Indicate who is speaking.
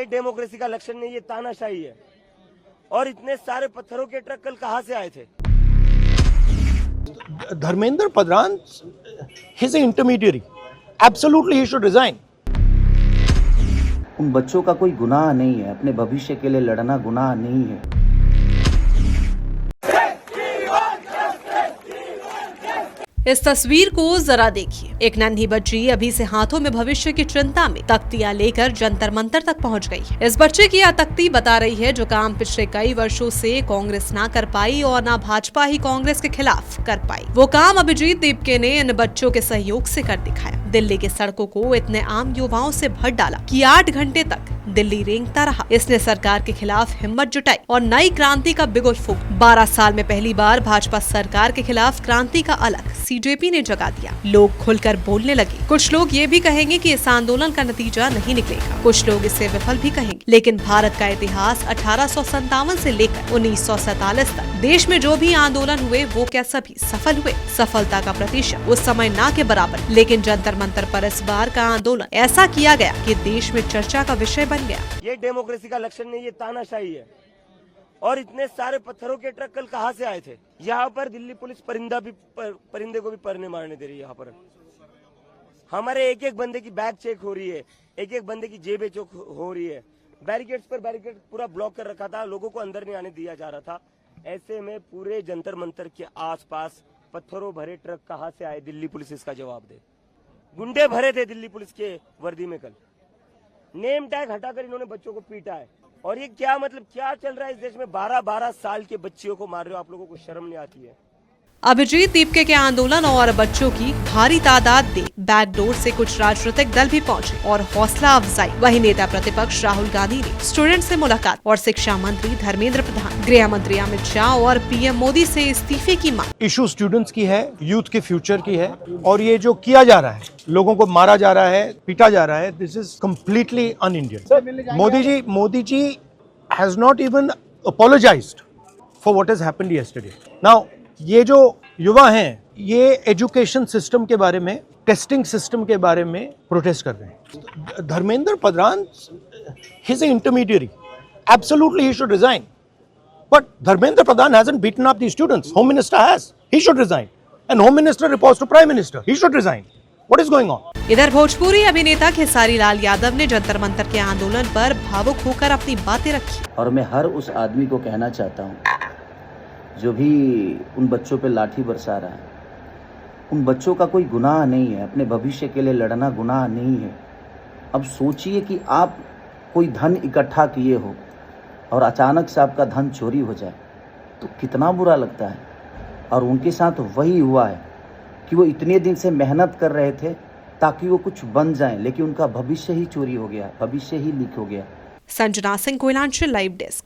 Speaker 1: ये डेमोक्रेसी का लक्षण नहीं, ये तानाशाही है। और इतने सारे पत्थरों के ट्रक कल कहां से आए थे?
Speaker 2: Dharmendra Pradhan, he is an intermediary. Absolutely he should resign.
Speaker 3: उन बच्चों का कोई गुनाह नहीं है, अपने भविष्य के लिए लड़ना गुनाह नहीं है।
Speaker 4: इस तस्वीर को जरा देखिए। एक नन्ही बच्ची अभी से हाथों में भविष्य की चिंता में तख्तियां लेकर जंतर मंतर तक पहुंच गई। इस बच्चे की यह तख्ती बता रही है जो काम पिछले कई वर्षों से कांग्रेस ना कर पाई और ना भाजपा ही कांग्रेस के खिलाफ कर पाई। वो काम अभिजीत दीपके ने इन बच्चों के सहयोग से कर दिखाया। दिल्ली की सड़कों को इतने आम युवाओं से भर डाला कि 8 घंटे तक दिल्ली रेंगता रहा। इसने सरकार के खिलाफ हिम्मत जुटाई और नई क्रांति का बिगुल फूंक। 12 साल में पहली बार भाजपा सरकार के खिलाफ क्रांति का अलग सीजेपी ने जगा दिया। लोग खुलकर बोलने लगे। कुछ लोग ये भी कहेंगे कि इस आंदोलन का नतीजा नहीं निकलेगा, कुछ लोग इसे विफल भी कहेंगे। लेकिन भारत का इतिहास 1857 से लेकर 1947 तक देश में जो भी आंदोलन हुए वो क्या सभी सफल हुए? सफलता का प्रतिशत उस समय ना के बराबर, लेकिन जंतर मंतर पर इस बार का आंदोलन ऐसा किया गया कि देश में चर्चा का विषय बन गया।
Speaker 1: ये डेमोक्रेसी का लक्षण नहीं, ये तानाशाही है। और इतने सारे पत्थरों के ट्रक कल कहां से आए थे? यहाँ पर दिल्ली पुलिस परिंदे को भी पर नहीं मारने दे रही है। यहाँ पर हमारे एक एक बंदे की बैग चेक हो रही है, एक एक बंदे की जेबें चेक हो रही है। बैरिकेड्स पर बैरिकेड पूरा ब्लॉक कर रखा था, लोगों को अंदर नहीं आने दिया जा रहा था। ऐसे में पूरे जंतर मंतर के आसपास पत्थरों भरे ट्रक कहां से आए? दिल्ली पुलिस इसका जवाब दे। गुंडे भरे थे दिल्ली पुलिस के वर्दी में। कल नेम टैग हटाकर इन्होंने बच्चों को पीटा है। और ये क्या मतलब क्या चल रहा है इस देश में? 12-12 साल के बच्चियों को मार रहे हो, आप लोगों को शर्म नहीं आती है?
Speaker 4: अभिजीत दीपके के आंदोलन और बच्चों की भारी तादाद देख बैकडोर से कुछ राजनीतिक दल भी पहुंचे और हौसला अफजाई। वही नेता प्रतिपक्ष राहुल गांधी ने स्टूडेंट से मुलाकात और शिक्षा मंत्री धर्मेंद्र प्रधान, गृह मंत्री अमित शाह और पीएम मोदी से इस्तीफे की मांग।
Speaker 2: इशू स्टूडेंट्स की है, यूथ के फ्यूचर की है। और ये जो किया जा रहा है, लोगों को मारा जा रहा है, पीटा जा रहा है, this is completely un Indian. Modi ji has not even apologised for what has happened yesterday. Now ये जो युवा हैं, ये एजुकेशन सिस्टम के बारे में, टेस्टिंग सिस्टम के बारे में प्रोटेस्ट कर रहे हैं। Dharmendra Pradhan, he is an intermediary. Absolutely he should resign. But Dharmendra Pradhan hasn't beaten up the students. Home Minister has. He should resign. And Home Minister reports to Prime Minister. He should resign. What is going on?
Speaker 4: इधर भोजपुरी अभिनेता खेसारी लाल यादव ने जंतर मंतर के आंदोलन पर भावुक होकर अपनी बातें रखी।
Speaker 3: और मैं हर उस आदमी को कहना चाहता हूँ जो भी उन बच्चों पे लाठी बरसा रहा है, उन बच्चों का कोई गुनाह नहीं है, अपने भविष्य के लिए लड़ना गुनाह नहीं है। अब सोचिए कि आप कोई धन इकट्ठा किए हो और अचानक से आपका धन चोरी हो जाए तो कितना बुरा लगता है। और उनके साथ वही हुआ है कि वो इतने दिन से मेहनत कर रहे थे ताकि वो कुछ बन जाएं, लेकिन उनका भविष्य ही चोरी हो गया, भविष्य ही लीक हो गया।
Speaker 4: Sanjana Singh, Koylanchal live desk.